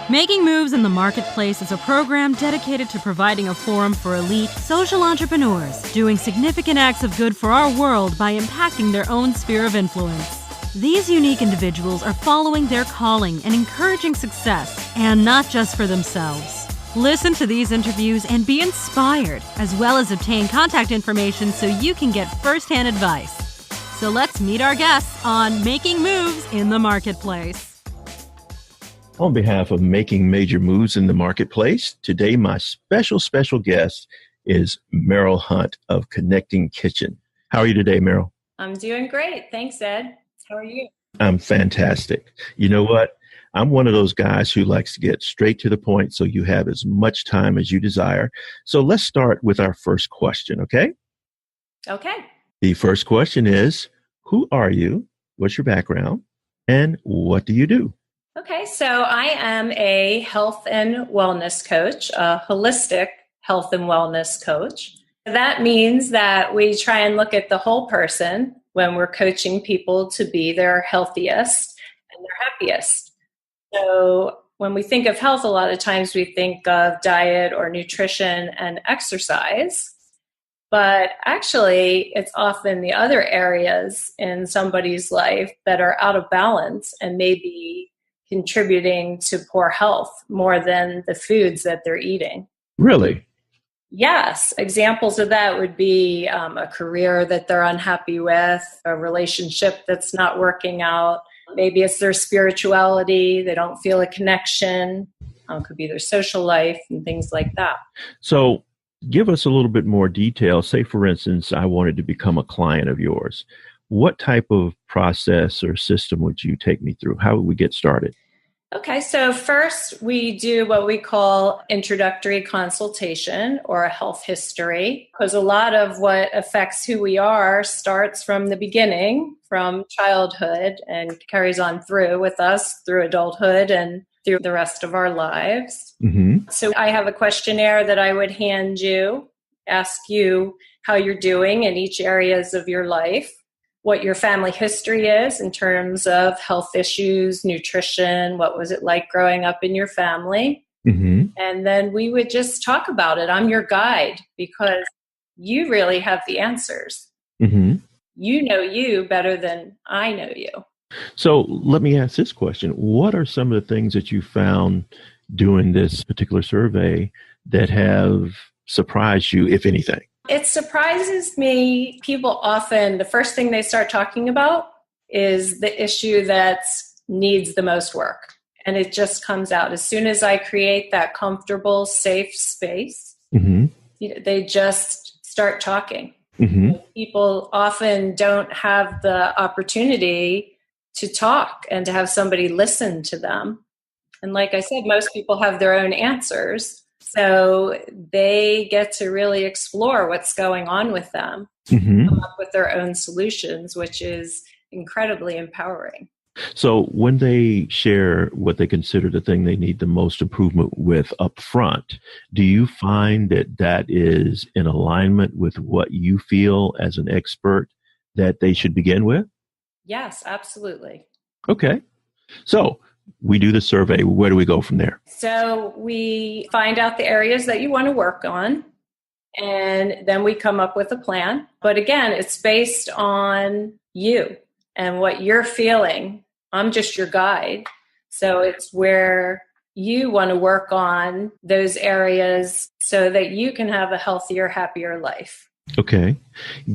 Making Moves in the Marketplace is a program dedicated to providing a forum for elite social entrepreneurs doing significant acts of good for our world by impacting their own sphere of influence. These unique individuals are following their calling and encouraging success, and not just for themselves. Listen to these interviews and be inspired, as well as obtain contact information so you can get first-hand advice. So let's meet our guests on Making Moves in the Marketplace. On behalf of Making Major Moves in the Marketplace, today my special guest is Meryl Hunte of Connecting Kitchen. How are you today, Meryl? I'm doing great. Thanks, Ed. How are you? I'm fantastic. You know what? I'm one of those guys who likes to get straight to the point so you have as much time as you desire. So let's start with our first question, okay? Okay. The first question is, who are you? What's your background? And what do you do? Okay, so I am a health and wellness coach, a holistic health and wellness coach. That means that we try and look at the whole person when we're coaching people to be their healthiest and their happiest. So when we think of health, a lot of times we think of diet or nutrition and exercise. But actually, it's often the other areas in somebody's life that are out of balance and maybe contributing to poor health more than the foods that they're eating. Really? Yes. Examples of that would be a career that they're unhappy with, a relationship that's not working out. Maybe it's their spirituality. They don't feel a connection. It could be their social life and things like that. So give us a little bit more detail. Say, for instance, I wanted to become a client of yours. What type of process or system would you take me through? How would we get started? Okay, so first we do what we call introductory consultation or a health history, because a lot of what affects who we are starts from the beginning, from childhood, and carries on through with us through adulthood and through the rest of our lives. Mm-hmm. So I have a questionnaire that I would hand you, ask you how you're doing in each areas of your life, what your family history is in terms of health issues, nutrition, what was it like growing up in your family? Mm-hmm. And then we would just talk about it. I'm your guide because you really have the answers. Mm-hmm. You know you better than I know you. So let me ask this question. What are some of the things that you found doing this particular survey that have surprised you, if anything? It surprises me. People often, the first thing they start talking about is the issue that needs the most work. And it just comes out. As soon as I create that comfortable, safe space, Mm-hmm. They just start talking. Mm-hmm. People often don't have the opportunity to talk and to have somebody listen to them. And like I said, most people have their own answers. So they get to really explore what's going on with them, Mm-hmm. come up with their own solutions, which is incredibly empowering. So when they share what they consider the thing they need the most improvement with up front, do you find that that is in alignment with what you feel as an expert that they should begin with? Yes, absolutely. Okay. So we do the survey. Where do we go from there? So we find out the areas that you want to work on, and then we come up with a plan. But again, it's based on you and what you're feeling. I'm just your guide. So it's where you want to work on those areas so that you can have a healthier, happier life. Okay.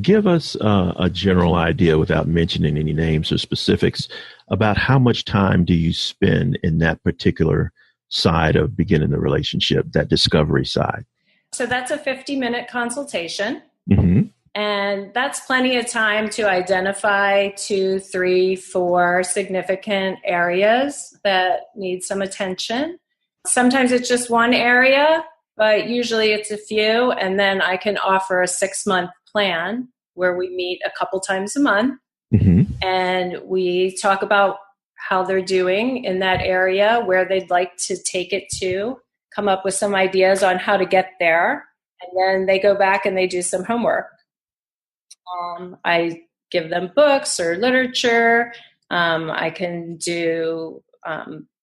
Give us a general idea without mentioning any names or specifics about how much time do you spend in that particular side of beginning the relationship, that discovery side? So that's a 50-minute consultation. Mm-hmm. And that's plenty of time to identify 2, 3, 4 significant areas that need some attention. Sometimes it's just one area, but usually it's a few. And then I can offer a 6-month plan where we meet a couple times a month. Mm-hmm. And we talk about how they're doing in that area, where they'd like to take it to, come up with some ideas on how to get there. And then they go back and they do some homework. I give them books or literature. I can do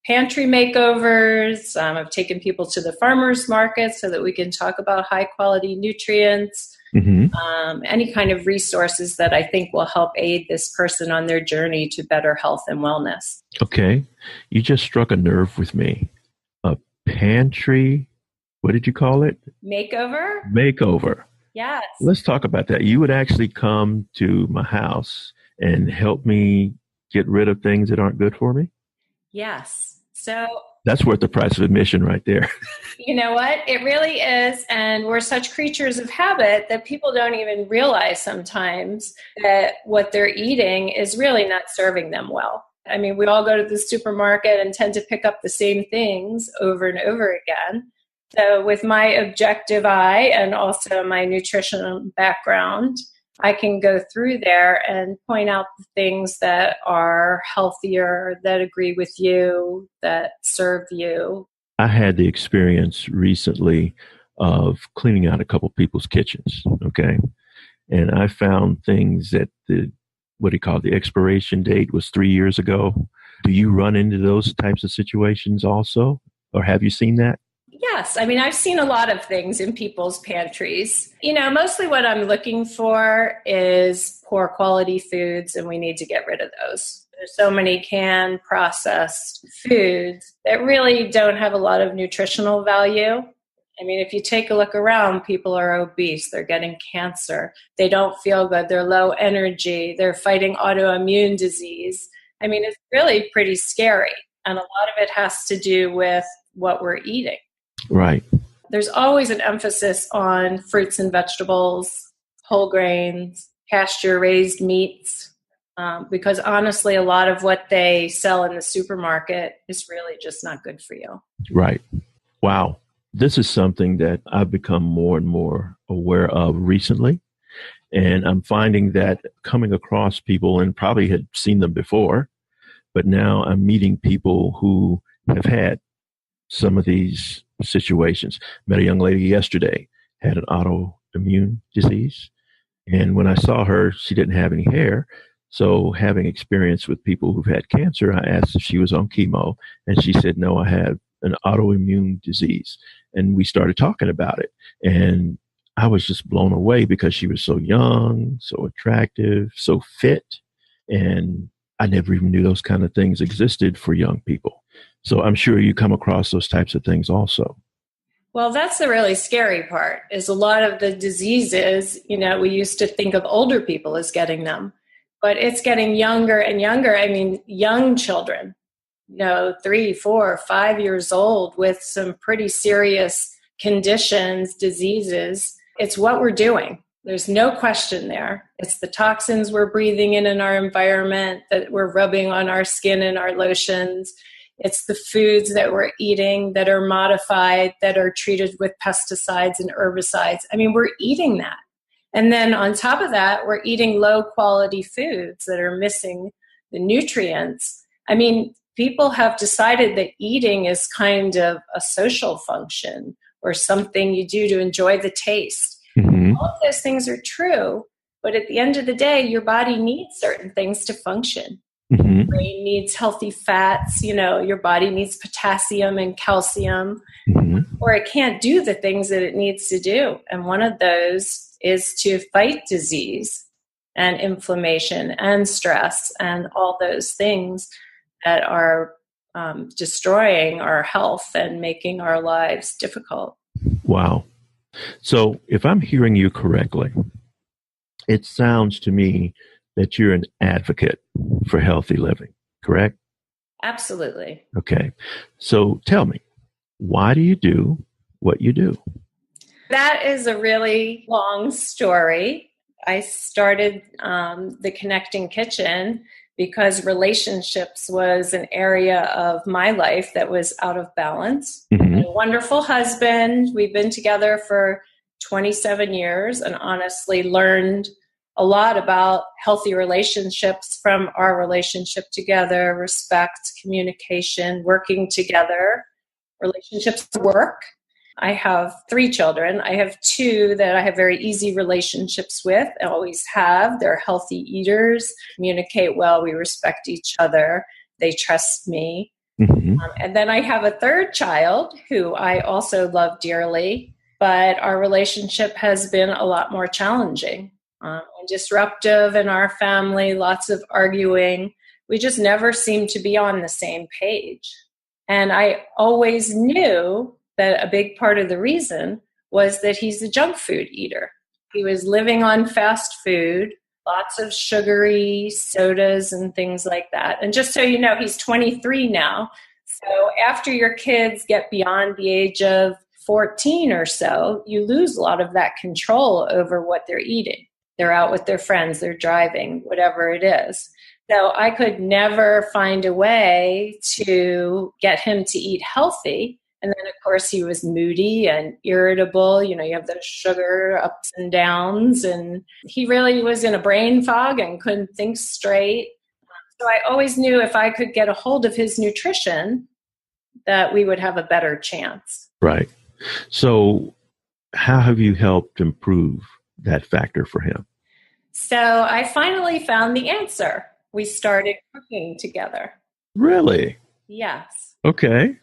pantry makeovers. I've taken people to the farmers market so that we can talk about high quality nutrients. Any kind of resources that I think will help aid this person on their journey to better health and wellness. Okay. You just struck a nerve with me. A pantry, what did you call it? Makeover? Makeover. Yes. Let's talk about that. You would actually come to my house and help me get rid of things that aren't good for me? Yes. So that's worth the price of admission right there. You know what? It really is. And we're such creatures of habit that people don't even realize sometimes that what they're eating is really not serving them well. I mean, we all go to the supermarket and tend to pick up the same things over and over again. So with my objective eye and also my nutritional background, I can go through there and point out the things that are healthier, that agree with you, that serve you. I had the experience recently of cleaning out a couple people's kitchens, okay? And I found things that the expiration date was 3 years ago. Do you run into those types of situations also? Or have you seen that? Yes. I mean, I've seen a lot of things in people's pantries. Mostly what I'm looking for is poor quality foods, and we need to get rid of those. There's so many canned processed foods that really don't have a lot of nutritional value. I mean, if you take a look around, people are obese, they're getting cancer, they don't feel good, they're low energy, they're fighting autoimmune disease. I mean, it's really pretty scary. And a lot of it has to do with what we're eating. Right. There's always an emphasis on fruits and vegetables, whole grains, pasture-raised meats, because honestly, a lot of what they sell in the supermarket is really just not good for you. Right. Wow. This is something that I've become more and more aware of recently. And I'm finding that coming across people, and probably had seen them before, but now I'm meeting people who have had some of these situations. Met a young lady yesterday, had an autoimmune disease. And when I saw her, she didn't have any hair. So having experience with people who've had cancer, I asked if she was on chemo. And she said, no, I have an autoimmune disease. And we started talking about it. And I was just blown away because she was so young, so attractive, so fit. And I never even knew those kind of things existed for young people. So I'm sure you come across those types of things also. Well, that's the really scary part, is a lot of the diseases, we used to think of older people as getting them, but it's getting younger and younger. I mean, young children, 3, 4, 5 years old with some pretty serious conditions, diseases. It's what we're doing. There's no question there. It's the toxins we're breathing in our environment that we're rubbing on our skin and our lotions. It's the foods that we're eating that are modified, that are treated with pesticides and herbicides. I mean, we're eating that. And then on top of that, we're eating low quality foods that are missing the nutrients. I mean, people have decided that eating is kind of a social function or something you do to enjoy the taste. Mm-hmm. All of those things are true, but at the end of the day, your body needs certain things to function. Mm-hmm. Your brain needs healthy fats, your body needs potassium and calcium, or it can't do the things that it needs to do. And one of those is to fight disease and inflammation and stress and all those things that are destroying our health and making our lives difficult. Wow. So if I'm hearing you correctly, it sounds to me that you're an advocate for healthy living, correct? Absolutely. Okay. So tell me, why do you do what you do? That is a really long story. I started the Connecting Kitchen because relationships was an area of my life that was out of balance. Mm-hmm. A wonderful husband. We've been together for 27 years and honestly learned a lot about healthy relationships from our relationship together, respect, communication, working together, relationships at work. I have 3 children. I have 2 that I have very easy relationships with. I always have. They're healthy eaters, communicate well. We respect each other. They trust me. Mm-hmm. And then I have a third child who I also love dearly, but our relationship has been a lot more challenging and disruptive in our family, lots of arguing. We just never seemed to be on the same page. And I always knew that a big part of the reason was that he's a junk food eater. He was living on fast food, lots of sugary sodas and things like that. And just so you know, he's 23 now. So after your kids get beyond the age of 14 or so, you lose a lot of that control over what they're eating. They're out with their friends, they're driving, whatever it is. So I could never find a way to get him to eat healthy. And then, of course, he was moody and irritable. You know, you have those sugar ups and downs. And he really was in a brain fog and couldn't think straight. So I always knew if I could get a hold of his nutrition, that we would have a better chance. Right. So how have you helped improve that factor for him? So I finally found the answer. We started cooking together. Really? Yes. Okay.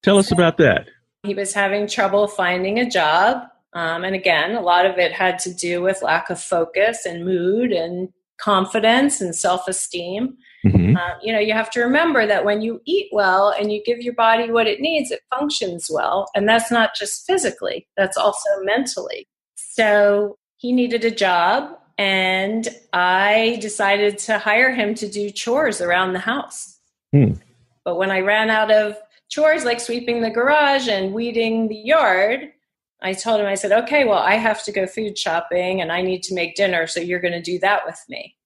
Tell us about that. He was having trouble finding a job. And again, a lot of it had to do with lack of focus and mood and confidence and self-esteem. Mm-hmm. You have to remember that when you eat well and you give your body what it needs, it functions well. And that's not just physically, that's also mentally. So he needed a job, and I decided to hire him to do chores around the house. But when I ran out of chores like sweeping the garage and weeding the yard, I told him, I said, okay, well, I have to go food shopping and I need to make dinner, so you're going to do that with me.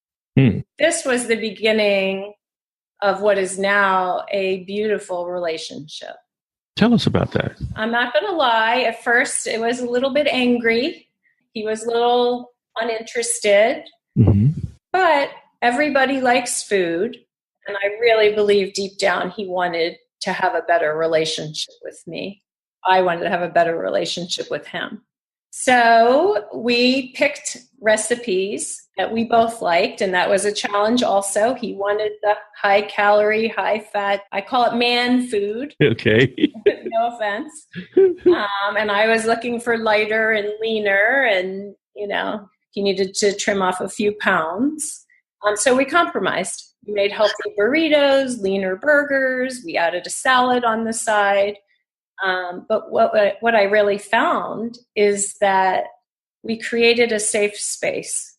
This was the beginning of what is now a beautiful relationship. Tell us about that. I'm not going to lie. At first, it was a little bit angry. He was a little uninterested. Mm-hmm. But everybody likes food. And I really believe deep down he wanted to have a better relationship with me. I wanted to have a better relationship with him. So we picked recipes that we both liked, and that was a challenge also. He wanted the high calorie, high fat, I call it man food. Okay. No offense. And I was looking for lighter and leaner, and, he needed to trim off a few pounds. So we compromised. We made healthy burritos, leaner burgers. We added a salad on the side. But what I really found is that we created a safe space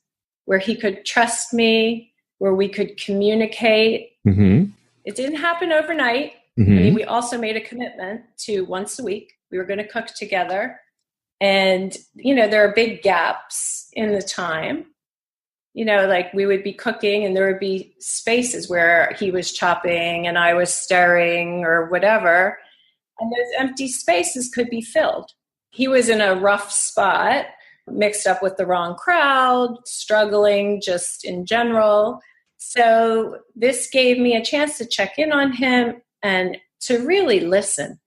where he could trust me, where we could communicate. Mm-hmm. It didn't happen overnight. Mm-hmm. We also made a commitment to once a week, we were going to cook together. And, there are big gaps in the time. Like we would be cooking and there would be spaces where he was chopping and I was stirring or whatever. And those empty spaces could be filled. He was in a rough spot, mixed up with the wrong crowd, struggling just in general. So this gave me a chance to check in on him and to really listen.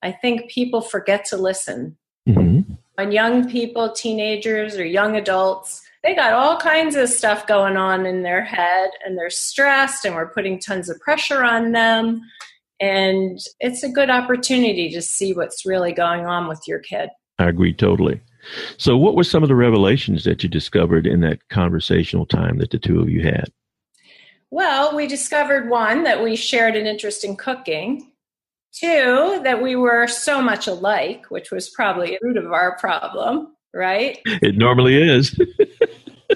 I think people forget to listen. Mm-hmm. When young people, teenagers or young adults, they got all kinds of stuff going on in their head and they're stressed and we're putting tons of pressure on them. And it's a good opportunity to see what's really going on with your kid. I agree totally. So what were some of the revelations that you discovered in that conversational time that the two of you had? Well, we discovered, one, that we shared an interest in cooking. Two, that we were so much alike, which was probably the root of our problem, right? It normally is.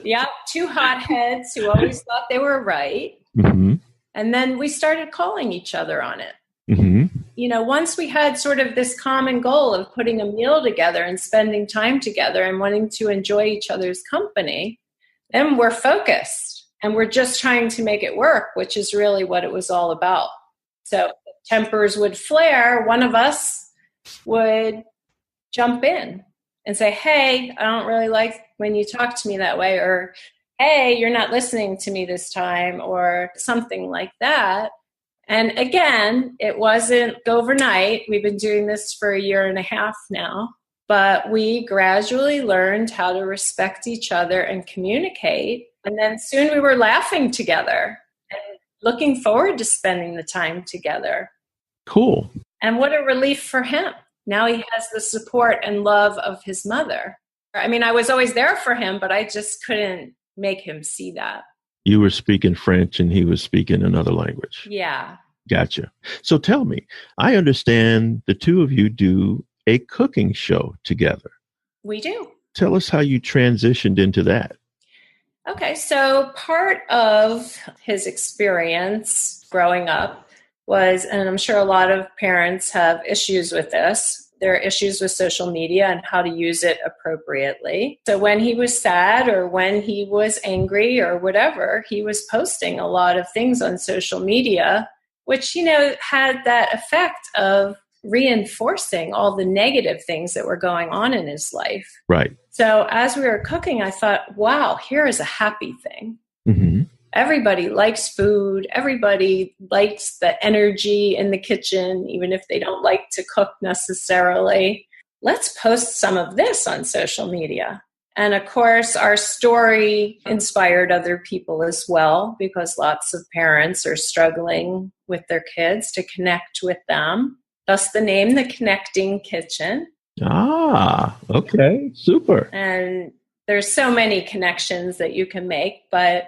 Yeah, two hotheads who always thought they were right. Mm-hmm. And then we started calling each other on it. Mm-hmm. Once we had sort of this common goal of putting a meal together and spending time together and wanting to enjoy each other's company, then we're focused and we're just trying to make it work, which is really what it was all about. So if tempers would flare, one of us would jump in and say, hey, I don't really like when you talk to me that way, or hey, you're not listening to me this time, or something like that. And again, it wasn't overnight. We've been doing this for 1.5 years now, but we gradually learned how to respect each other and communicate. And then soon we were laughing together and looking forward to spending the time together. Cool. And what a relief for him. Now he has the support and love of his mother. I mean, I was always there for him, but I just couldn't make him see that. You were speaking French and he was speaking another language. Yeah. Gotcha. So tell me, I understand the two of you do a cooking show together. We do. Tell us how you transitioned into that. Okay, so part of his experience growing up was, and I'm sure a lot of parents have issues with this, there are issues with social media and how to use it appropriately. So when he was sad or when he was angry or whatever, he was posting a lot of things on social media, which, had that effect of reinforcing all the negative things that were going on in his life. Right. So as we were cooking, I thought, wow, here is a happy thing. Mm-hmm. Everybody likes food. Everybody likes the energy in the kitchen, even if they don't like to cook necessarily. Let's post some of this on social media. And of course, our story inspired other people as well, because lots of parents are struggling with their kids to connect with them. Thus the name, The Connecting Kitchen. Ah, okay. Super. And there's so many connections that you can make, but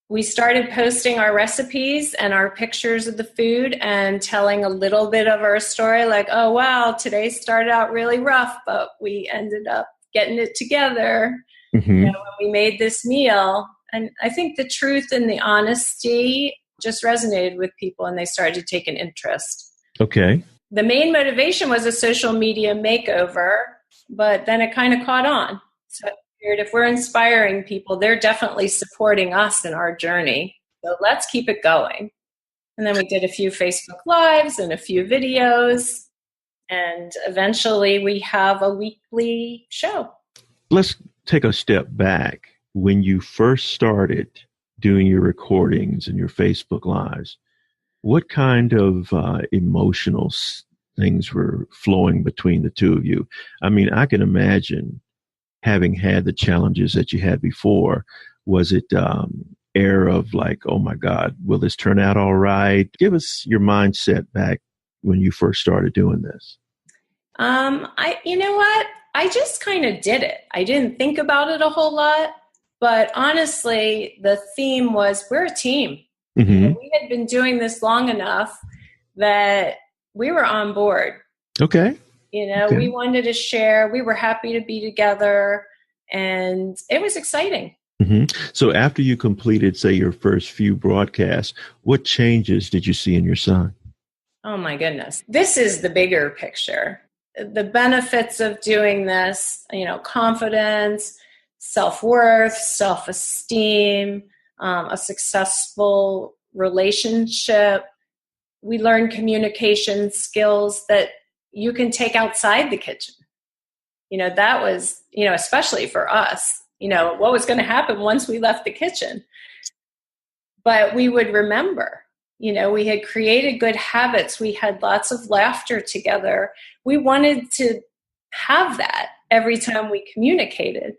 we started posting our recipes and our pictures of the food and telling a little bit of our story, like, oh, wow, today started out really rough, but we ended up getting it together. Mm-hmm. When we made this meal. And I think the truth and the honesty just resonated with people and they started to take an interest. Okay. The main motivation was a social media makeover, but then it kind of caught on. So if we're inspiring people, they're definitely supporting us in our journey. So let's keep it going. And then we did a few Facebook Lives and a few videos. And eventually we have a weekly show. Let's take a step back. When you first started doing your recordings and your Facebook Lives, what kind of emotional things were flowing between the two of you? I mean, I can imagine having had the challenges that you had before. Was it air of like, oh my God, will this turn out all right? Give us your mindset back when you first started doing this. You know what? I just kind of did it. I didn't think about it a whole lot, but honestly, the theme was we're a team. Mm-hmm. We had been doing this long enough that we were on board. Okay. Okay. We wanted to share. We were happy to be together, and it was exciting. Mm-hmm. So after you completed, say, your first few broadcasts, what changes did you see in your son? Oh, my goodness. This is the bigger picture. The benefits of doing this, confidence, self-worth, self-esteem, a successful relationship. We learn communication skills that you can take outside the kitchen. That was, especially for us, what was going to happen once we left the kitchen. But we would remember, we had created good habits. We had lots of laughter together. We wanted to have that every time we communicated.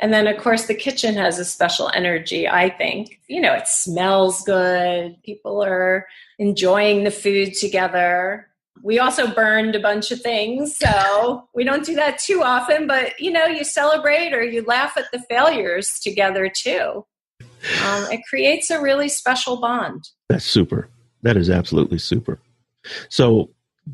And then, of course, the kitchen has a special energy, I think. It smells good. People are enjoying the food together. We also burned a bunch of things, so we don't do that too often. But, you celebrate or you laugh at the failures together, too. It creates a really special bond. That's super. That is absolutely super. So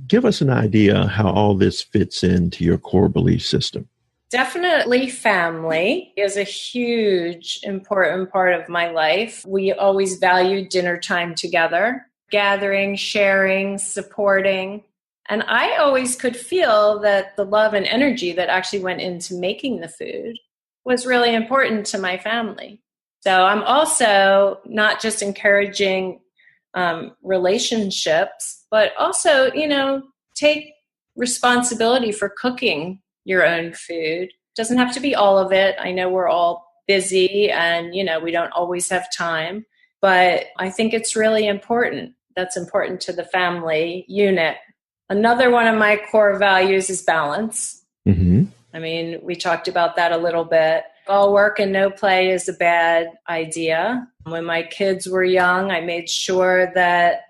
give us an idea how all this fits into your core belief system. Definitely family is a huge, important part of my life. We always valued dinner time together, gathering, sharing, supporting. And I always could feel that the love and energy that actually went into making the food was really important to my family. So I'm also not just encouraging relationships, but also, take responsibility for cooking your own food. Doesn't have to be all of it. I know we're all busy and, we don't always have time, but I think it's really important. That's important to the family unit. Another one of my core values is balance. Mm-hmm. I mean, we talked about that a little bit. All work and no play is a bad idea. When my kids were young, I made sure that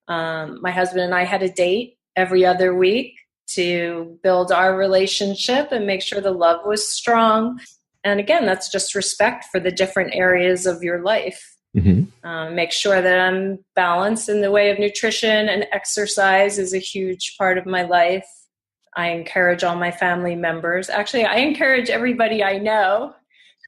My husband and I had a date every other week to build our relationship and make sure the love was strong. And again, that's just respect for the different areas of your life. Mm-hmm. Make sure that I'm balanced in the way of nutrition, and exercise is a huge part of my life. I encourage all my family members. Actually, I encourage everybody I know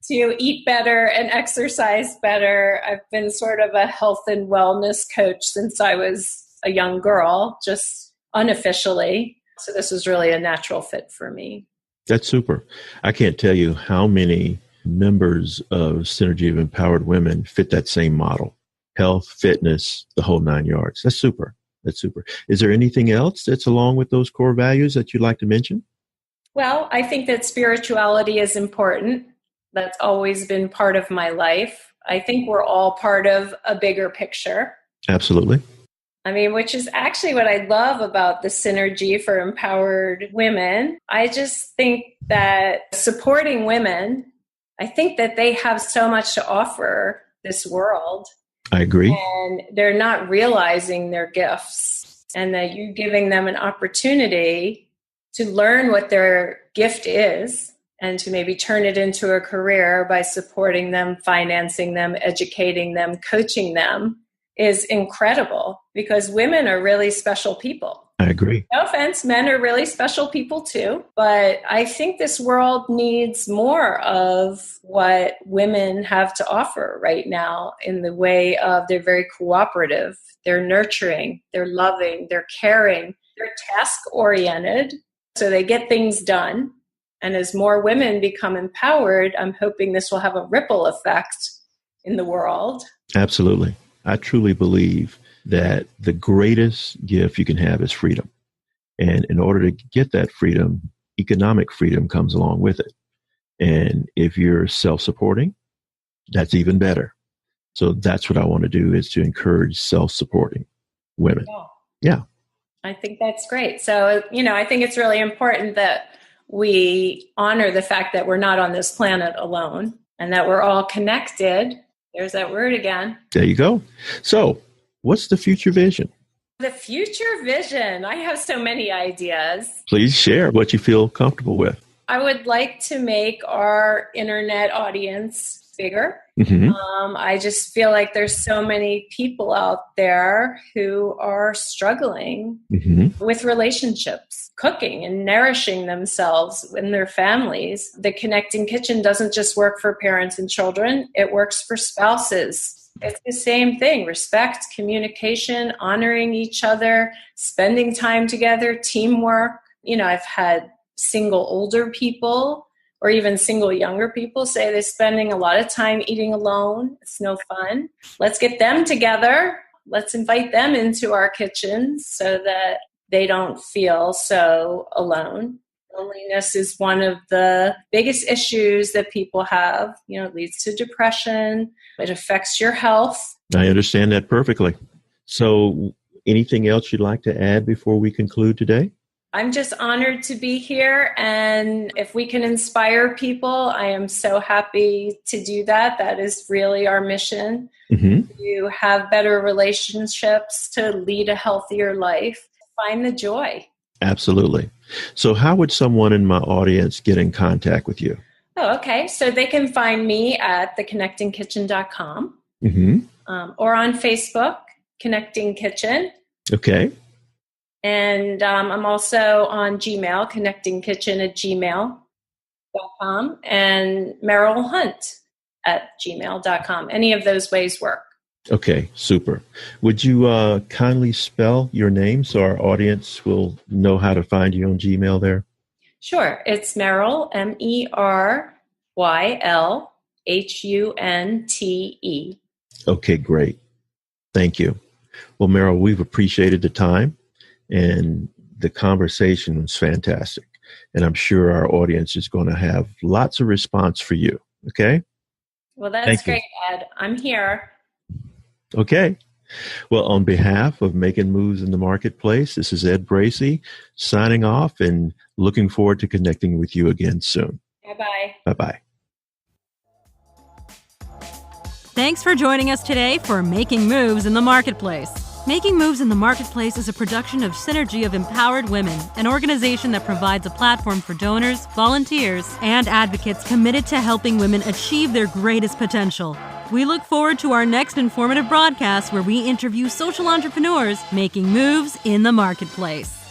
to eat better and exercise better. I've been sort of a health and wellness coach since I was a young girl, just unofficially. So this was really a natural fit for me. That's super. I can't tell you how many members of Synergy of Empowered Women fit that same model. Health, fitness, the whole 9 yards. That's super. That's super. Is there anything else that's along with those core values that you'd like to mention? Well, I think that spirituality is important. That's always been part of my life. I think we're all part of a bigger picture. Absolutely. I mean, which is actually what I love about the Synergy for Empowered Women. I just think that supporting women, I think that they have so much to offer this world. I agree. And they're not realizing their gifts, and that you're giving them an opportunity to learn what their gift is and to maybe turn it into a career by supporting them, financing them, educating them, coaching them is incredible, because women are really special people. I agree. No offense, men are really special people too, but I think this world needs more of what women have to offer right now, in the way of they're very cooperative, they're nurturing, they're loving, they're caring, they're task-oriented, so they get things done. And as more women become empowered, I'm hoping this will have a ripple effect in the world. Absolutely. I truly believe that the greatest gift you can have is freedom. And in order to get that freedom, economic freedom comes along with it. And if you're self-supporting, that's even better. So that's what I want to do, is to encourage self-supporting women. Yeah. I think that's great. So, I think it's really important that we honor the fact that we're not on this planet alone, and that we're all connected. There's that word again. There you go. So what's the future vision? The future vision. I have so many ideas. Please share what you feel comfortable with. I would like to make our internet audience bigger. Mm-hmm. I just feel like there's so many people out there who are struggling with relationships, cooking and nourishing themselves and their families. The Connecting Kitchen doesn't just work for parents and children, it works for spouses. It's the same thing: respect, communication, honoring each other, spending time together, teamwork. I've had single older people, or even single younger people, say they're spending a lot of time eating alone. It's no fun. Let's get them together. Let's invite them into our kitchens so that they don't feel so alone. Loneliness is one of the biggest issues that people have. It leads to depression. It affects your health. I understand that perfectly. So anything else you'd like to add before we conclude today? I'm just honored to be here, and if we can inspire people, I am so happy to do that. That is really our mission, to have better relationships, to lead a healthier life, find the joy. Absolutely. So how would someone in my audience get in contact with you? Oh, okay. So they can find me at theconnectingkitchen.com or on Facebook, Connecting Kitchen. Okay. And I'm also on Gmail, connectingkitchen@gmail.com, and Meryl Hunte @gmail.com. Any of those ways work. Okay, super. Would you kindly spell your name so our audience will know how to find you on Gmail there? Sure. It's Meryl, MERYLHUNTE. Okay, great. Thank you. Well, Meryl, we've appreciated the time, and the conversation was fantastic. And I'm sure our audience is going to have lots of response for you. Okay? Well, that's great, Ed. I'm here. Okay. Well, on behalf of Making Moves in the Marketplace, this is Ed Bracey signing off and looking forward to connecting with you again soon. Bye-bye. Bye-bye. Thanks for joining us today for Making Moves in the Marketplace. Making Moves in the Marketplace is a production of Synergy of Empowered Women, an organization that provides a platform for donors, volunteers, and advocates committed to helping women achieve their greatest potential. We look forward to our next informative broadcast where we interview social entrepreneurs making moves in the marketplace.